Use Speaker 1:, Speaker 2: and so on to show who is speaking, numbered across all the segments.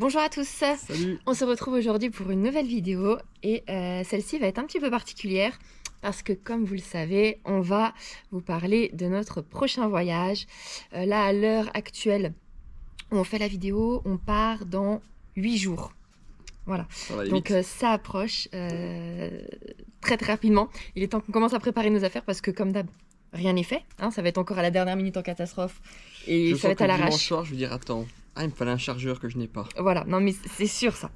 Speaker 1: Bonjour à tous.
Speaker 2: Salut.
Speaker 1: On se retrouve aujourd'hui pour une nouvelle vidéo et celle-ci va être un petit peu particulière parce que comme vous le savez, on va vous parler de notre prochain voyage. Là, à l'heure actuelle où on fait la vidéo, on part dans 8 jours. Voilà, donc ça approche très rapidement. Il est temps qu'on commence à préparer nos affaires parce que comme d'hab, rien n'est fait. Hein, ça va être encore à la dernière minute en catastrophe et ça va être à l'arrache.
Speaker 2: Dimanche soir, je vais dire attends, il me fallait un chargeur que je n'ai pas.
Speaker 1: Voilà, non mais c'est sûr ça.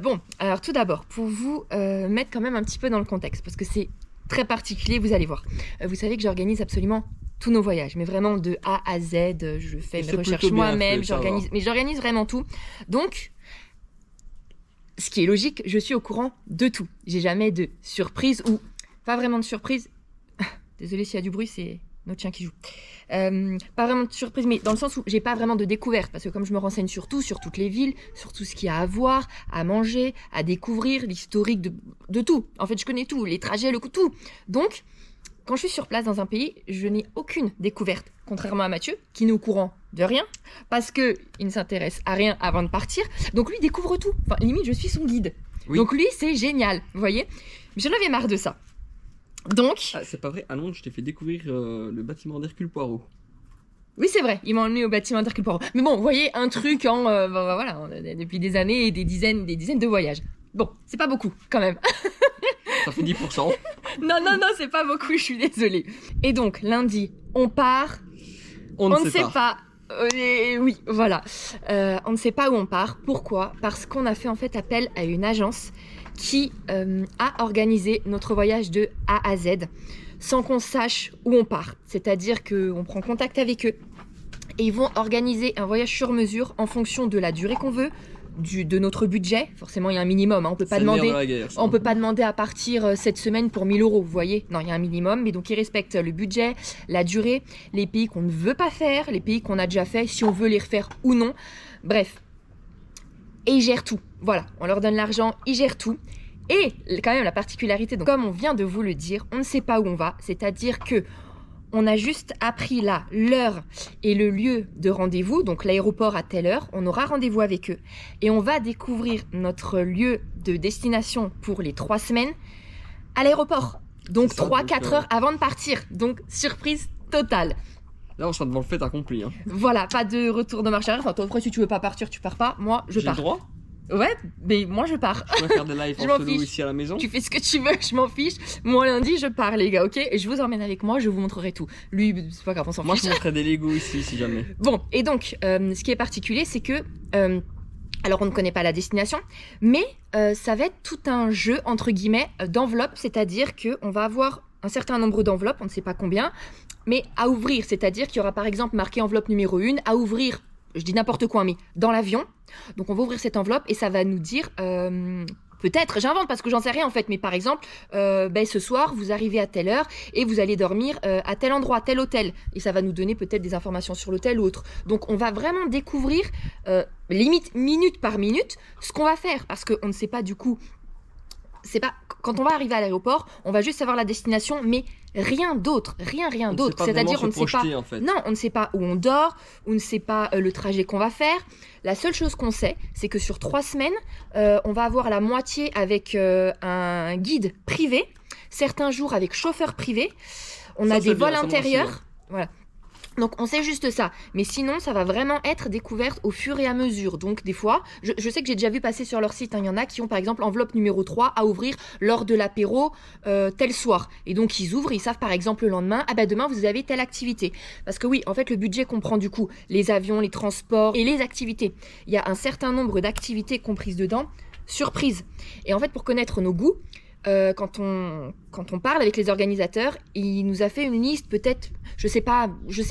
Speaker 1: Bon, alors tout d'abord, pour vous mettre quand même un petit peu dans le contexte, parce que c'est très particulier, vous allez voir. Vous savez que j'organise absolument tous nos voyages, mais vraiment de A à Z, je fais mes recherches moi-même, j'organise vraiment tout. Donc, ce qui est logique, je suis au courant de tout. J'ai jamais de surprise ou pas vraiment de surprise. Désolée s'il y a du bruit, c'est notre chien qui joue. Pas vraiment de surprise, mais dans le sens où j'ai pas vraiment de découverte, parce que comme je me renseigne sur tout, sur toutes les villes, sur tout ce qu'il y a à voir, à manger, à découvrir, l'historique de tout. En fait, je connais tout, les trajets, le coup, tout. Donc, quand je suis sur place dans un pays, je n'ai aucune découverte, contrairement à Mathieu, qui n'est au courant de rien, parce qu'il ne s'intéresse à rien avant de partir. Donc lui découvre tout. Enfin, limite, je suis son guide. Oui. Donc lui, c'est génial, vous voyez. Mais j'en avais marre de ça. Donc...
Speaker 2: Ah, c'est pas vrai, à Londres, je t'ai fait découvrir le bâtiment d'Hercule Poirot.
Speaker 1: Oui, c'est vrai, il m'a emmené au bâtiment d'Hercule Poirot. Mais bon, vous voyez, un truc en... voilà, depuis des années et des dizaines de voyages. Bon, c'est pas beaucoup, quand même.
Speaker 2: Ça fait 10%.
Speaker 1: Non, c'est pas beaucoup, je suis désolée. Et donc, lundi, on part. On ne sait pas. Oui, voilà. On ne sait pas où on part. Pourquoi? Parce qu'on a fait en fait appel à une agence qui a organisé notre voyage de A à Z sans qu'on sache où on part. C'est-à-dire qu'on prend contact avec eux et ils vont organiser un voyage sur mesure en fonction de la durée qu'on veut, de notre budget. Forcément, il y a un minimum. Hein. On peut pas demander à partir cette semaine pour 1 000 €. Vous voyez? Non, il y a un minimum. Mais donc, ils respectent le budget, la durée, les pays qu'on ne veut pas faire, les pays qu'on a déjà fait, si on veut les refaire ou non. Bref. Et ils gèrent tout. Voilà. On leur donne l'argent, ils gèrent tout. Et quand même, la particularité, donc, comme on vient de vous le dire, on ne sait pas où on va. C'est-à-dire que on a juste appris là l'heure et le lieu de rendez-vous, donc l'aéroport à telle heure, on aura rendez-vous avec eux. Et on va découvrir notre lieu de destination pour les 3 semaines à l'aéroport. Donc 3-4 heures avant de partir. Donc surprise totale.
Speaker 2: Là, on sera devant le fait accompli. Hein.
Speaker 1: Voilà, pas de retour de marche arrière. Enfin, toi, après, si tu veux pas partir, tu pars pas. Moi, je pars.
Speaker 2: J'ai le droit ?
Speaker 1: Ouais, mais moi je pars.
Speaker 2: Je vais faire des lives en solo ici à la maison.
Speaker 1: Tu fais ce que tu veux, je m'en fiche. Moi lundi je pars les gars, ok? Et je vous emmène avec moi, je vous montrerai tout. Lui, c'est pas grave, on s'en fiche.
Speaker 2: Moi je montrerai des Lego ici si jamais.
Speaker 1: Bon, et donc, ce qui est particulier, c'est que... alors on ne connaît pas la destination, mais ça va être tout un jeu, entre guillemets, d'enveloppes. C'est-à-dire qu'on va avoir un certain nombre d'enveloppes, on ne sait pas combien, mais à ouvrir. C'est-à-dire qu'il y aura par exemple marqué enveloppe numéro 1, à ouvrir... Je dis n'importe quoi, mais dans l'avion. Donc on va ouvrir cette enveloppe et ça va nous dire, peut-être, j'invente parce que j'en sais rien en fait, mais par exemple, ce soir, vous arrivez à telle heure et vous allez dormir à tel endroit, tel hôtel. Et ça va nous donner peut-être des informations sur l'hôtel ou autre. Donc on va vraiment découvrir, limite minute par minute, ce qu'on va faire. Parce qu'on ne sait pas du coup... C'est pas quand on va arriver à l'aéroport, on va juste savoir la destination, mais rien d'autre, rien d'autre. C'est-à-dire on ne sait pas. En fait. Non, on ne sait pas où on dort, on ne sait pas le trajet qu'on va faire. La seule chose qu'on sait, c'est que sur 3 semaines, on va avoir la moitié avec un guide privé, certains jours avec chauffeur privé. On a des vols intérieurs, voilà. Donc on sait juste ça, mais sinon ça va vraiment être découverte au fur et à mesure. Donc des fois, je sais que j'ai déjà vu passer sur leur site, il y en a qui ont par exemple enveloppe numéro 3 à ouvrir lors de l'apéro tel soir. Et donc ils ouvrent, ils savent par exemple le lendemain, ah bah demain vous avez telle activité. Parce que oui, en fait le budget comprend du coup les avions, les transports et les activités. Il y a un certain nombre d'activités comprises dedans, surprise. Et en fait pour connaître nos goûts, quand on parle avec les organisateurs, il nous a fait une liste peut-être, je sais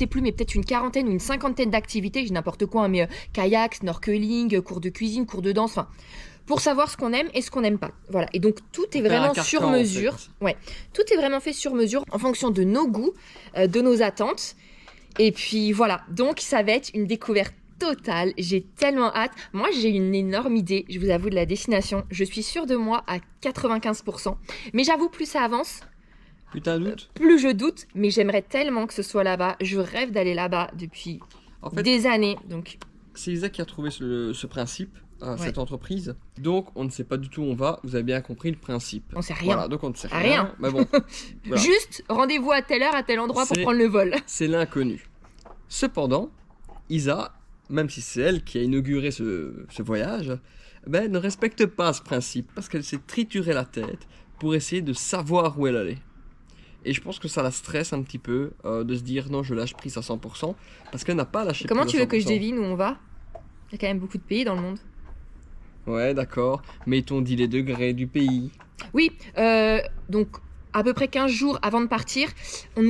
Speaker 1: plus, mais peut-être une 40aine ou une 50aine d'activités, j'ai n'importe quoi, mais kayak, snorkeling, cours de cuisine, cours de danse, enfin, pour savoir ce qu'on aime et ce qu'on n'aime pas. Voilà. Et donc tout est vraiment sur mesure. En fait. Ouais, tout est vraiment fait sur mesure en fonction de nos goûts, de nos attentes. Et puis voilà. Donc ça va être une découverte totale, j'ai tellement hâte. Moi, j'ai une énorme idée, je vous avoue, de la destination. Je suis sûre de moi à 95%. Mais j'avoue, plus ça avance, plus je doute. Mais j'aimerais tellement que ce soit là-bas. Je rêve d'aller là-bas depuis des années. Donc,
Speaker 2: c'est Isa qui a trouvé ce principe, cette
Speaker 1: Ouais.
Speaker 2: entreprise. Donc, on ne sait pas du tout où on va. Vous avez bien compris le principe.
Speaker 1: On sait rien.
Speaker 2: Voilà, donc on ne sait rien.
Speaker 1: Rien.
Speaker 2: Mais bon, voilà.
Speaker 1: Juste rendez-vous à telle heure, à tel endroit pour
Speaker 2: C'est-
Speaker 1: prendre le vol.
Speaker 2: c'est l'inconnu. Cependant, Isa, même si c'est elle qui a inauguré ce voyage, ben, ne respecte pas ce principe parce qu'elle s'est trituré la tête pour essayer de savoir où elle allait. Et je pense que ça la stresse un petit peu de se dire non, je lâche prise à 100% parce qu'elle n'a pas lâché
Speaker 1: Comment
Speaker 2: prise
Speaker 1: tu
Speaker 2: à
Speaker 1: veux que je
Speaker 2: 100%.
Speaker 1: devine où on va? Il y a quand même beaucoup de pays dans le monde.
Speaker 2: Ouais, d'accord. Mais t'ont dit les degrés du pays.
Speaker 1: Oui, donc à peu près 15 jours avant de partir, on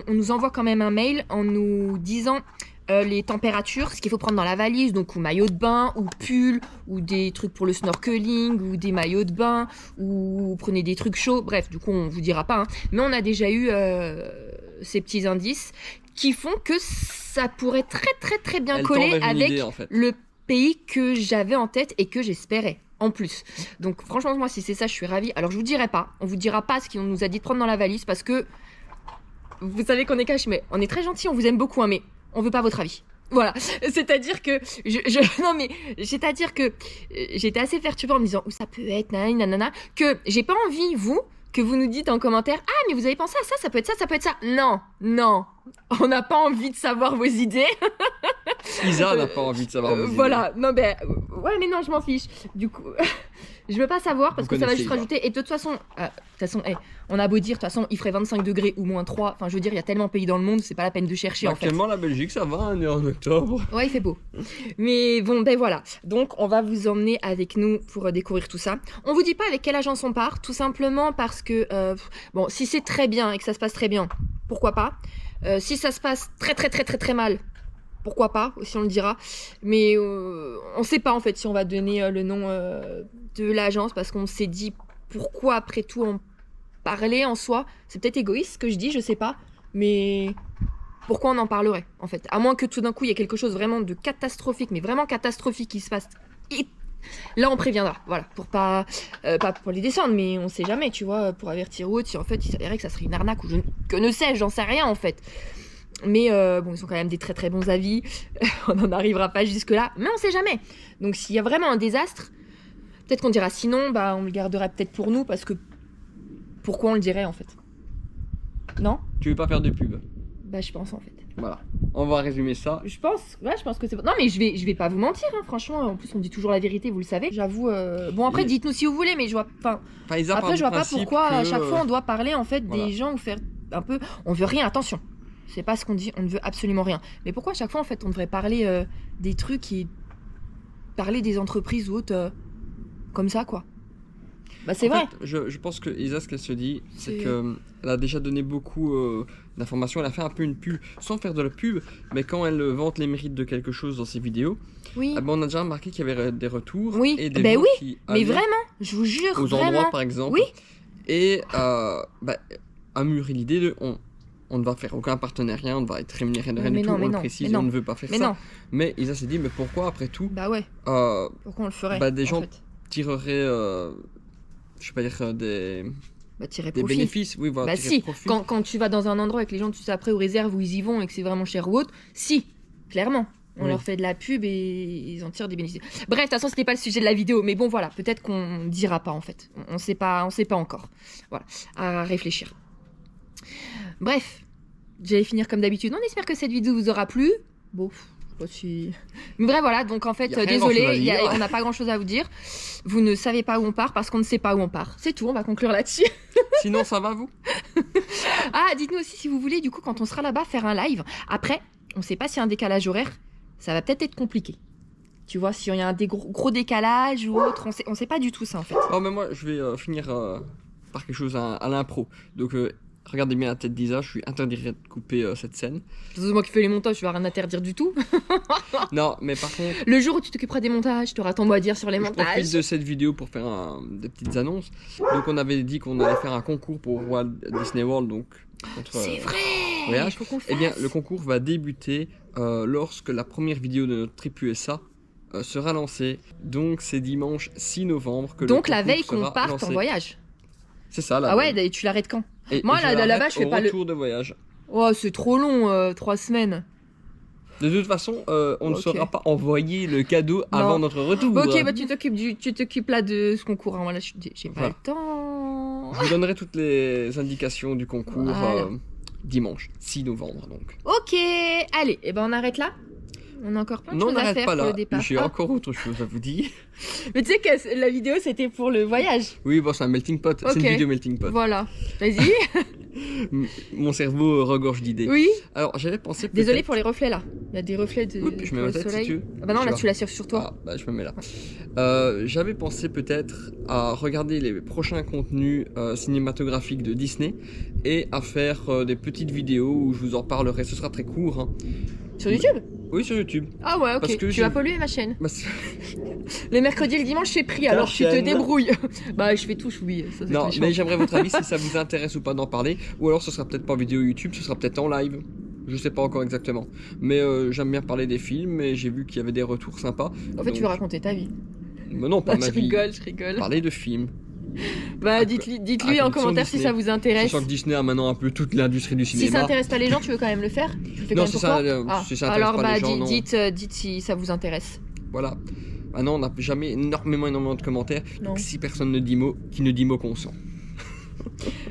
Speaker 1: nous envoie quand même un mail en nous disant les températures, ce qu'il faut prendre dans la valise, donc ou maillot de bain, ou pull, ou des trucs pour le snorkeling, ou des maillots de bain, ou prenez des trucs chauds. Bref, du coup, on vous dira pas. Hein. Mais on a déjà eu ces petits indices qui font que ça pourrait très bien
Speaker 2: Elle
Speaker 1: coller
Speaker 2: t'enlève une
Speaker 1: avec
Speaker 2: idée en fait.
Speaker 1: le pays que j'avais en tête et que j'espérais en plus. Donc franchement moi si c'est ça je suis ravie. Alors je vous dirai pas, on vous dira pas ce qu'on nous a dit de prendre dans la valise parce que vous savez qu'on est cash mais on est très gentil, on vous aime beaucoup hein, mais on veut pas votre avis. Voilà, c'est-à-dire que non mais c'est-à-dire que j'étais assez perturbée en me disant où ça peut être nanana que j'ai pas envie que vous nous dites en commentaire ah mais vous avez pensé à ça, ça peut être ça, ça peut être ça. Non, on n'a pas envie de savoir vos idées.
Speaker 2: Isa n'a pas envie de savoir vos idées.
Speaker 1: Voilà, non ben ouais mais non je m'en fiche. Du coup, je veux pas savoir parce
Speaker 2: Vous
Speaker 1: que ça va
Speaker 2: connaissez
Speaker 1: juste
Speaker 2: Isa.
Speaker 1: rajouter. Et de toute façon, on a beau dire, de toute façon, il ferait 25 degrés ou moins 3. Enfin, je veux dire, il y a tellement de pays dans le monde, c'est pas la peine de chercher en fait.
Speaker 2: Actuellement, la Belgique, ça va, on est en octobre.
Speaker 1: Ouais, il fait beau. Mais bon, ben voilà. Donc, on va vous emmener avec nous pour découvrir tout ça. On vous dit pas avec quelle agence on part, tout simplement parce que, bon, si c'est très bien et que ça se passe très bien, pourquoi pas. Si ça se passe très mal, pourquoi pas, aussi on le dira. Mais on sait pas en fait si on va donner le nom de l'agence parce qu'on s'est dit pourquoi après tout en parler en soi. C'est peut-être égoïste ce que je dis, je sais pas. Mais pourquoi on en parlerait en fait? À moins que tout d'un coup il y ait quelque chose vraiment de catastrophique, mais vraiment catastrophique qui se passe. Et là on préviendra, voilà, pour pas pour les descendre, mais on sait jamais, tu vois, pour avertir ou autre, si en fait il s'avérait que ça serait une arnaque ou que ne sais-je, j'en sais rien en fait. Mais bon, ils sont quand même des très bons avis. On n'en arrivera pas jusque-là, mais on sait jamais. Donc s'il y a vraiment un désastre, peut-être qu'on dira sinon, bah on le garderait peut-être pour nous parce que pourquoi on le dirait en fait? Non?
Speaker 2: Tu veux pas faire de pub?
Speaker 1: Bah je pense en fait.
Speaker 2: Voilà. On va résumer ça.
Speaker 1: Je pense que c'est. Non mais je vais pas vous mentir, hein, franchement. En plus on dit toujours la vérité, vous le savez. J'avoue. Bon après
Speaker 2: Et-
Speaker 1: dites-nous si vous voulez, mais je vois. Enfin
Speaker 2: Enfin, Isa part
Speaker 1: après
Speaker 2: du
Speaker 1: je vois pas
Speaker 2: principe
Speaker 1: pourquoi à
Speaker 2: que,
Speaker 1: chaque fois on doit parler en fait
Speaker 2: voilà.
Speaker 1: des gens ou faire un peu. On veut rien. Attention. C'est pas ce qu'on dit. On ne veut absolument rien. Mais pourquoi à chaque fois en fait on devrait parler des trucs et parler des entreprises ou autres comme ça quoi. Bah c'est
Speaker 2: En
Speaker 1: vrai.
Speaker 2: fait, je pense que Isa, ce qu'elle se dit, c'est
Speaker 1: C'est-
Speaker 2: qu'elle a déjà donné beaucoup d'informations. Elle a fait un peu une pub, sans faire de la pub, mais quand elle vante les mérites de quelque chose dans ses vidéos,
Speaker 1: Oui.
Speaker 2: ah ben, on a déjà remarqué qu'il y avait des retours
Speaker 1: Oui.
Speaker 2: et des
Speaker 1: Ben
Speaker 2: gens
Speaker 1: oui,
Speaker 2: qui
Speaker 1: Mais
Speaker 2: allaient
Speaker 1: vraiment, je vous jure
Speaker 2: aux
Speaker 1: vraiment.
Speaker 2: endroits, par exemple.
Speaker 1: Oui.
Speaker 2: Et a mûri l'idée de on ne va faire aucun partenariat, on ne va être rémunéré de rien
Speaker 1: Mais
Speaker 2: du
Speaker 1: non,
Speaker 2: tout,
Speaker 1: mais
Speaker 2: on le
Speaker 1: non,
Speaker 2: précise,
Speaker 1: mais
Speaker 2: on
Speaker 1: non.
Speaker 2: ne veut pas faire
Speaker 1: Mais
Speaker 2: ça.
Speaker 1: non.
Speaker 2: Mais Isa s'est dit, mais pourquoi après tout
Speaker 1: Bah ouais.
Speaker 2: euh,
Speaker 1: Pourquoi on le ferait
Speaker 2: Bah, des
Speaker 1: en
Speaker 2: gens-
Speaker 1: fait
Speaker 2: tirerait, je sais pas dire, des
Speaker 1: Bah tirer
Speaker 2: des
Speaker 1: profit.
Speaker 2: bénéfices, oui, voilà,
Speaker 1: Bah
Speaker 2: tirer
Speaker 1: si,
Speaker 2: profit.
Speaker 1: quand tu vas dans un endroit avec les gens, tu sais après aux réserves où ils y vont et que c'est vraiment cher ou autre, si, clairement. On
Speaker 2: Oui.
Speaker 1: leur fait de la pub et ils en tirent des bénéfices. Bref, de toute façon, c'était pas le sujet de la vidéo, mais bon, voilà, peut-être qu'on dira pas en fait. On sait pas encore. Voilà, à réfléchir. Bref, j'allais finir comme d'habitude. On espère que cette vidéo vous aura plu. Bon, je sais pas si. Mais bref, voilà, donc en fait,
Speaker 2: Y a rien
Speaker 1: désolé,
Speaker 2: grand-chose à dire.
Speaker 1: on n'a pas grand chose à vous dire. Vous ne savez pas où on part parce qu'on ne sait pas où on part. C'est tout, on va conclure là-dessus.
Speaker 2: Sinon, ça va, vous?
Speaker 1: Ah, dites-nous aussi si vous voulez, du coup, quand on sera là-bas, faire un live. Après, on sait pas s'il y a un décalage horaire. Ça va peut-être être compliqué. Tu vois, s'il y a un gros décalage ou autre, on sait pas du tout ça en fait.
Speaker 2: Oh, mais moi, je vais finir par quelque chose à l'impro. Donc, regardez bien la tête d'Isa, je suis interdit de couper cette scène.
Speaker 1: C'est moi qui fais les montages, je vais rien interdire du tout.
Speaker 2: Non, mais par contre,
Speaker 1: Le jour où tu t'occuperas des montages, tu auras ton mot à dire sur les
Speaker 2: je
Speaker 1: montages.
Speaker 2: profite de cette vidéo pour faire des petites annonces. Donc, on avait dit qu'on allait faire un concours pour Walt Disney World, donc contre,
Speaker 1: C'est vrai.
Speaker 2: voyage.
Speaker 1: Il faut qu'on le
Speaker 2: Eh bien,
Speaker 1: fasse.
Speaker 2: le concours va débuter lorsque la première vidéo de notre trip USA sera lancée. Donc, c'est dimanche 6 novembre que
Speaker 1: Donc
Speaker 2: le
Speaker 1: la
Speaker 2: concours
Speaker 1: veille qu'on
Speaker 2: sera
Speaker 1: parte
Speaker 2: lancé.
Speaker 1: en voyage.
Speaker 2: C'est ça, la
Speaker 1: Ah ouais,
Speaker 2: veille.
Speaker 1: et tu l'arrêtes quand?
Speaker 2: Et
Speaker 1: Moi,
Speaker 2: je
Speaker 1: là,
Speaker 2: l'arrête
Speaker 1: là-bas, je fais
Speaker 2: au
Speaker 1: pas le-
Speaker 2: retour de voyage.
Speaker 1: Oh, c'est trop long, 3 semaines.
Speaker 2: De toute façon, on ne
Speaker 1: Ok.
Speaker 2: saura pas envoyer le cadeau avant
Speaker 1: Non.
Speaker 2: notre retour.
Speaker 1: Ok, bah tu t'occupes là de ce concours. Hein. Voilà, j'ai pas
Speaker 2: Voilà.
Speaker 1: le temps.
Speaker 2: Je vous donnerai toutes les indications du concours
Speaker 1: Voilà.
Speaker 2: dimanche 6 novembre donc.
Speaker 1: Ok, allez, et ben on arrête là. On a encore plein de
Speaker 2: Non, on
Speaker 1: choses à
Speaker 2: n'arrête
Speaker 1: faire
Speaker 2: pas
Speaker 1: pour
Speaker 2: là.
Speaker 1: le départ.
Speaker 2: J'ai
Speaker 1: Ah.
Speaker 2: encore autre chose à vous dire.
Speaker 1: Mais tu sais que la vidéo c'était pour le voyage.
Speaker 2: Oui, bon, c'est un melting pot. C'est
Speaker 1: Ok.
Speaker 2: une vidéo melting pot.
Speaker 1: Voilà. Vas-y.
Speaker 2: Mon cerveau regorge d'idées.
Speaker 1: Oui.
Speaker 2: Alors, j'avais pensé.
Speaker 1: Désolé
Speaker 2: peut-être-
Speaker 1: pour les reflets là. Il y a des reflets de
Speaker 2: Oui, puis je mets
Speaker 1: pour
Speaker 2: ma
Speaker 1: le
Speaker 2: tête si
Speaker 1: soleil.
Speaker 2: tu veux.
Speaker 1: Ah bah non,
Speaker 2: Tu
Speaker 1: là
Speaker 2: vois.
Speaker 1: tu l'assures sur toi.
Speaker 2: Ah, bah, je me mets là. J'avais pensé peut-être à regarder les prochains contenus cinématographiques de Disney et à faire des petites vidéos où je vous en parlerai. Ce sera très court. Hein.
Speaker 1: Sur YouTube.
Speaker 2: Oui, sur YouTube.
Speaker 1: Ah ouais, ok.
Speaker 2: Parce que
Speaker 1: Tu
Speaker 2: j'ai-
Speaker 1: vas polluer ma chaîne.
Speaker 2: Bah,
Speaker 1: Les mercredis et le dimanche c'est pris,
Speaker 2: Ta
Speaker 1: alors tu te
Speaker 2: chaîne.
Speaker 1: débrouilles. Bah je fais tout, oui. Ça, c'est
Speaker 2: non,
Speaker 1: méchant.
Speaker 2: mais j'aimerais votre avis si ça vous intéresse ou pas d'en parler. Ou alors ce sera peut-être pas en vidéo YouTube, ce sera peut-être en live. Je sais pas encore exactement. Mais j'aime bien parler des films et j'ai vu qu'il y avait des retours sympas.
Speaker 1: En fait, tu veux raconter ta vie.
Speaker 2: Mais non, pas
Speaker 1: Non,
Speaker 2: ma
Speaker 1: je
Speaker 2: vie.
Speaker 1: rigole, je rigole.
Speaker 2: Parler de films.
Speaker 1: Bah dites-lui
Speaker 2: à
Speaker 1: en
Speaker 2: condition
Speaker 1: commentaire si
Speaker 2: Disney.
Speaker 1: ça vous intéresse.
Speaker 2: Sachant que Disney a maintenant un peu toute l'industrie du
Speaker 1: Si
Speaker 2: cinéma.
Speaker 1: ça intéresse pas les gens, tu veux quand même le faire. Tu le fais
Speaker 2: Non,
Speaker 1: quand même
Speaker 2: si
Speaker 1: pour
Speaker 2: ça-
Speaker 1: toi
Speaker 2: si ça intéresse
Speaker 1: alors
Speaker 2: pas
Speaker 1: bah
Speaker 2: les gens, non.
Speaker 1: dites si ça vous intéresse.
Speaker 2: Voilà. Maintenant, on n'a jamais énormément de commentaires.
Speaker 1: Non.
Speaker 2: Donc si personne ne dit mot, qui ne dit mot consent.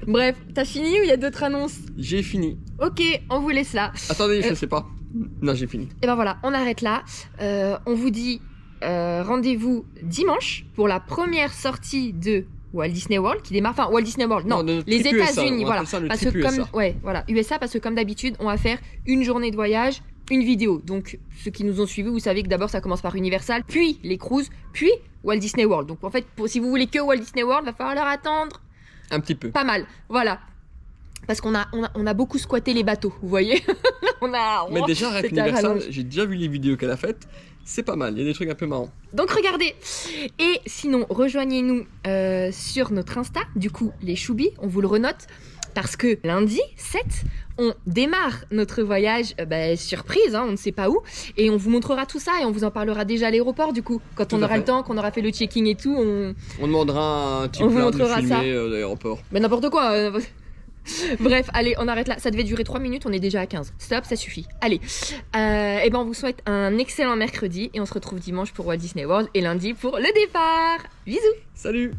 Speaker 1: Bref, t'as fini ou il y a d'autres annonces?
Speaker 2: J'ai fini.
Speaker 1: Ok, on vous laisse là.
Speaker 2: Attendez, je sais pas. Non, j'ai fini.
Speaker 1: Et ben voilà, on arrête là. On vous dit rendez-vous dimanche pour la première sortie de Walt Disney World qui démarre. Enfin, Walt Disney World, non,
Speaker 2: de
Speaker 1: les
Speaker 2: triple USA,
Speaker 1: États-Unis,
Speaker 2: on
Speaker 1: voilà.
Speaker 2: appelle ça le
Speaker 1: Parce que
Speaker 2: triple
Speaker 1: comme,
Speaker 2: USA.
Speaker 1: ouais, voilà, USA, parce que comme d'habitude, on va faire une journée de voyage, une vidéo. Donc, ceux qui nous ont suivis, vous savez que d'abord ça commence par Universal, puis les cruises, puis Walt Disney World. Donc en fait, si vous voulez que Walt Disney World, va falloir leur attendre
Speaker 2: Un petit peu.
Speaker 1: pas mal. Voilà. Parce qu'on a beaucoup squatté les bateaux, vous voyez.
Speaker 2: Mais déjà, avec
Speaker 1: c'était à
Speaker 2: Universal,
Speaker 1: rallonge.
Speaker 2: j'ai déjà vu les vidéos qu'elle a faites. C'est pas mal, il y a des trucs un peu marrants.
Speaker 1: Donc regardez. Et sinon, rejoignez-nous sur notre Insta, du coup, les Choubis, on vous le renote. Parce que lundi 7, on démarre notre voyage surprise, hein, on ne sait pas où. Et on vous montrera tout ça et on vous en parlera déjà à l'aéroport, du coup. Quand
Speaker 2: Tout
Speaker 1: on
Speaker 2: à
Speaker 1: aura
Speaker 2: fait.
Speaker 1: le temps, qu'on aura fait le checking et tout, on...
Speaker 2: On demandera un petit
Speaker 1: On vous
Speaker 2: plein de
Speaker 1: montrera
Speaker 2: filmer
Speaker 1: ça.
Speaker 2: l'aéroport.
Speaker 1: Mais n'importe quoi. Bref, allez, on arrête là. Ça devait durer 3 minutes, on est déjà à 15. Stop, ça suffit. Allez. Et ben on vous souhaite un excellent mercredi et on se retrouve dimanche pour Walt Disney World et lundi pour le départ. Bisous.
Speaker 2: Salut!